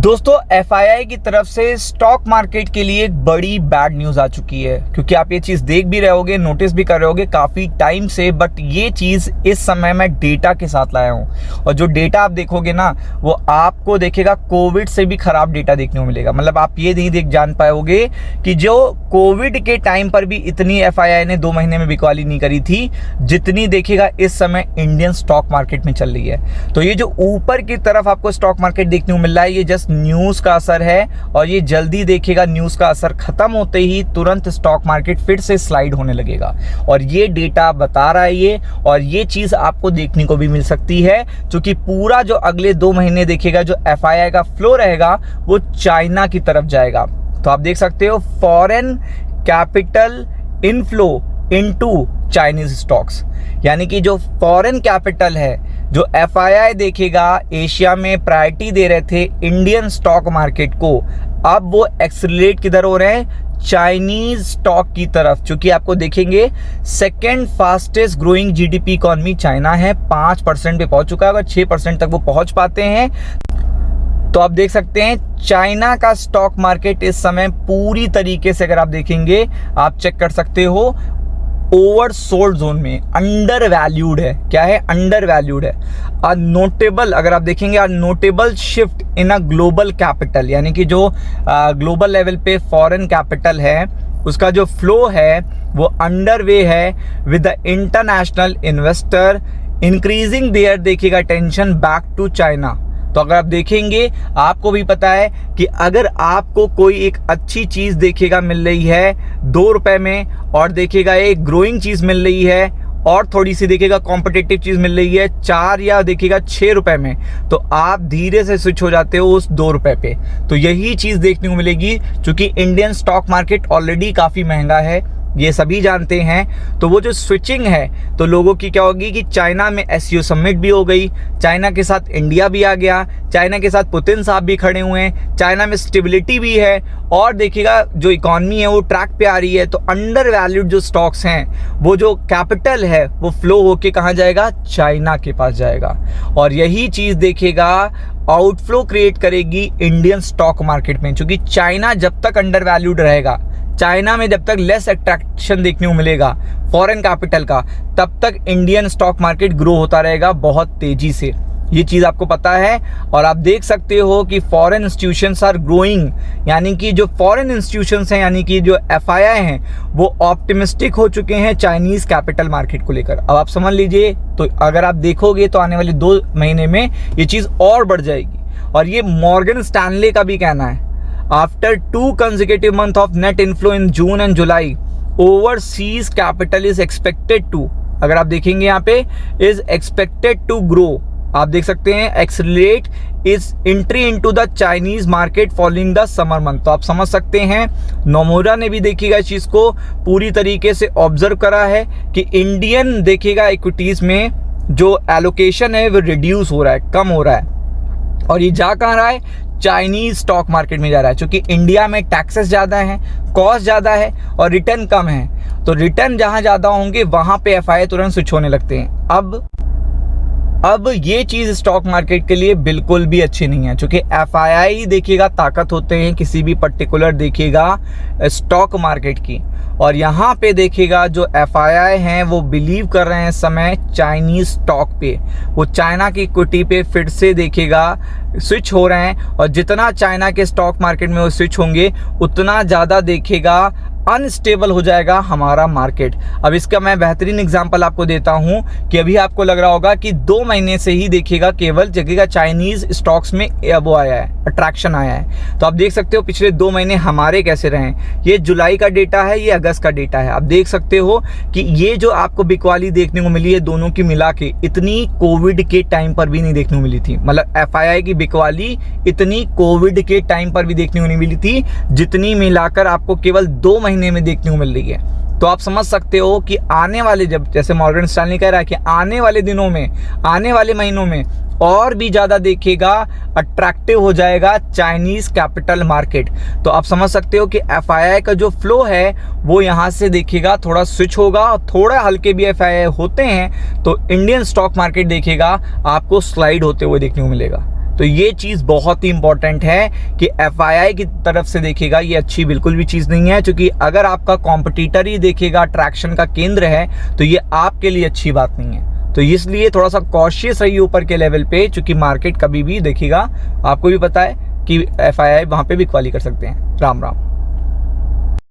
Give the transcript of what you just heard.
दोस्तों एफआईआई की तरफ से स्टॉक मार्केट के लिए एक बड़ी बैड न्यूज़ आ चुकी है, क्योंकि आप ये चीज़ देख भी रहे होगे, नोटिस भी कर रहे होगे काफ़ी टाइम से। बट ये चीज़ इस समय मैं डेटा के साथ लाया हूँ, और जो डेटा आप देखोगे ना वो आपको देखेगा कोविड से भी ख़राब डेटा देखने को मिलेगा। मतलब आप ये नहीं जान पाओगे कि जो कोविड के टाइम पर भी इतनी एफआईआई ने 2 महीने में बिकवाली नहीं करी थी जितनी देखेगा इस समय इंडियन स्टॉक मार्केट में चल रही है। तो ये जो ऊपर की तरफ आपको स्टॉक मार्केट देखने को मिल रहा है, ये जस्ट न्यूज़ का असर है, और ये जल्दी देखेगा न्यूज़ का असर खत्म होते ही तुरंत स्टॉक मार्केट फिर से स्लाइड होने लगेगा। और ये डेटा बता रहा है ये, और ये चीज़ आपको देखने को भी मिल सकती है, क्योंकि पूरा जो अगले 2 महीने देखेगा जो एफआईआई का फ्लो रहेगा वो चाइना की तरफ जाएगा। तो आप देख सकते हो foreign capital inflow into Chinese stocks, यानी कि जो फॉरेन कैपिटल है, जो एफआईआई देखेगा एशिया में प्रायोरिटी दे रहे थे इंडियन स्टॉक मार्केट को, अब वो एक्सेलरेट किधर हो रहे हैं, चाइनीज स्टॉक की तरफ। चूंकि आपको देखेंगे second fastest growing GDP economy China है, 5% पे पहुंच चुका है। अगर 6% तक वो पहुंच पाते हैं तो आप देख सकते हैं चाइना का स्टॉक मार्केट इस समय पूरी तरीके से, अगर आप देखेंगे आप चेक कर सकते हो, ओवर सोल्ड जोन में, अंडर वैल्यूड है। क्या है? अंडर वैल्यूड है। नोटेबल, अगर आप देखेंगे notable shift in a global capital, यानी कि जो ग्लोबल लेवल पे फॉरेन कैपिटल है उसका जो फ्लो है वो अंडर वे है with the international investor increasing there देखेगा टेंशन बैक टू चाइना। तो अगर आप देखेंगे आपको भी पता है कि अगर आपको कोई एक अच्छी चीज़ देखेगा मिल रही है 2 रुपए में, और देखेगा एक ग्रोइंग चीज़ मिल रही है, और थोड़ी सी देखेगा कॉम्पिटिटिव चीज़ मिल रही है 4 या देखेगा 6 रुपए में, तो आप धीरे से स्विच हो जाते हो उस 2 रुपए पे। तो यही चीज़ देखने को मिलेगी, क्योंकि इंडियन स्टॉक मार्केट ऑलरेडी काफ़ी महंगा है, ये सभी जानते हैं। तो वो जो स्विचिंग है तो लोगों की क्या होगी कि चाइना में एससीओ समिट भी हो गई, चाइना के साथ इंडिया भी आ गया, चाइना के साथ पुतिन साहब भी खड़े हुए हैं, चाइना में स्टेबिलिटी भी है, और देखिएगा जो इकॉनमी है वो ट्रैक पे आ रही है। तो अंडर वैल्यूड जो स्टॉक्स हैं, वो जो कैपिटल है वो फ्लो होके कहाँ जाएगा, चाइना के पास जाएगा। और यही चीज़ देखिएगा आउटफ्लो क्रिएट करेगी इंडियन स्टॉक मार्केट में, क्योंकि चाइना जब तक अंडर वैल्यूड रहेगा, चाइना में जब तक लेस अट्रैक्शन देखने को मिलेगा फॉरेन कैपिटल का, तब तक इंडियन स्टॉक मार्केट ग्रो होता रहेगा बहुत तेजी से। ये चीज़ आपको पता है। और आप देख सकते हो कि फॉरेन इंस्टीट्यूशंस आर ग्रोइंग, यानी कि जो फॉरेन इंस्टीट्यूशंस हैं, यानी कि जो एफआईआई हैं, वो ऑप्टिमिस्टिक हो चुके हैं चाइनीज़ कैपिटल मार्केट को लेकर। अब आप समझ लीजिए, तो अगर आप देखोगे तो आने वाले 2 महीने में ये चीज़ और बढ़ जाएगी। और ये मॉर्गन स्टैनले का भी कहना है, after 2 consecutive months of net inflow in June and July, overseas capital is expected to, अगर आप देखेंगे यहाँ पे, is expected to grow। आप देख सकते हैं accelerate is entry into the Chinese market following the summer month. तो आप समझ सकते हैं नोमोरा ने भी देखिएगा इस चीज़ को पूरी तरीके से ऑब्जर्व करा है कि इंडियन देखिएगा इक्विटीज़ में जो एलोकेशन है वो रिड्यूस हो रहा है, कम हो रहा है, और ये जा कहाँ रहा है, चाइनीज स्टॉक मार्केट में जा रहा है। क्योंकि इंडिया में टैक्सेस ज़्यादा हैं, कॉस्ट ज़्यादा है, और रिटर्न कम है। तो रिटर्न जहाँ ज़्यादा होंगे वहाँ पे एफआईआई तुरंत स्विच होने लगते हैं। अब ये चीज़ स्टॉक मार्केट के लिए बिल्कुल भी अच्छी नहीं है, क्योंकि एफआईआई देखिएगा ताकत होते हैं किसी भी पर्टिकुलर देखिएगा स्टॉक मार्केट की। और यहाँ पे देखिएगा जो एफआईआई हैं वो बिलीव कर रहे हैं इस समय चाइनीज़ स्टॉक पे, वो चाइना की इक्विटी पे फिर से देखिएगा स्विच हो रहे हैं। और जितना चाइना के स्टॉक मार्केट में वो स्विच होंगे उतना ज़्यादा देखिएगा अनस्टेबल हो जाएगा हमारा मार्केट। अब इसका मैं बेहतरीन एग्जांपल आपको देता हूं कि अभी आपको लग रहा होगा कि 2 महीने से ही देखिएगा केवल जगह चाइनीज स्टॉक्स में वो आया है, अट्रैक्शन आया है। तो आप देख सकते हो पिछले 2 महीने हमारे कैसे रहे। ये जुलाई का डेटा है, ये अगस्त का डेटा है। आप देख सकते हो कि ये जो आपको बिकवाली देखने को मिली है दोनों की मिला के, इतनी कोविड के टाइम पर भी नहीं देखने को मिली थी। मतलब एफआईआई की बिकवाली इतनी कोविड के टाइम पर भी देखने को नहीं मिली थी जितनी मिलाकर आपको केवल 2 महीने में देखने को मिल रही है। तो आप समझ सकते हो कि आने वाले, जब जैसे मॉर्गन स्टैनली कह रहा है कि आने वाले दिनों में, आने वाले महीनों में और भी ज़्यादा देखेगा अट्रैक्टिव हो जाएगा चाइनीज़ कैपिटल मार्केट। तो आप समझ सकते हो कि एफआईआई का जो फ्लो है वो यहाँ से देखेगा थोड़ा स्विच होगा, और थोड़ा हल्के भी एफआईआई होते हैं तो इंडियन स्टॉक मार्केट देखेगा आपको स्लाइड होते हुए देखने को मिलेगा। तो ये चीज़ बहुत ही इंपॉर्टेंट है कि FII की तरफ से देखेगा, ये अच्छी बिल्कुल भी चीज़ नहीं है, क्योंकि अगर आपका कॉम्पिटिटर ही देखेगा ट्रैक्शन का केंद्र है तो ये आपके लिए अच्छी बात नहीं है। तो इसलिए थोड़ा सा कॉशियस रहिए ऊपर के लेवल पे, क्योंकि मार्केट कभी भी देखिएगा, आपको भी पता है कि FII वहाँ पे भी क्वाली कर सकते हैं। राम राम।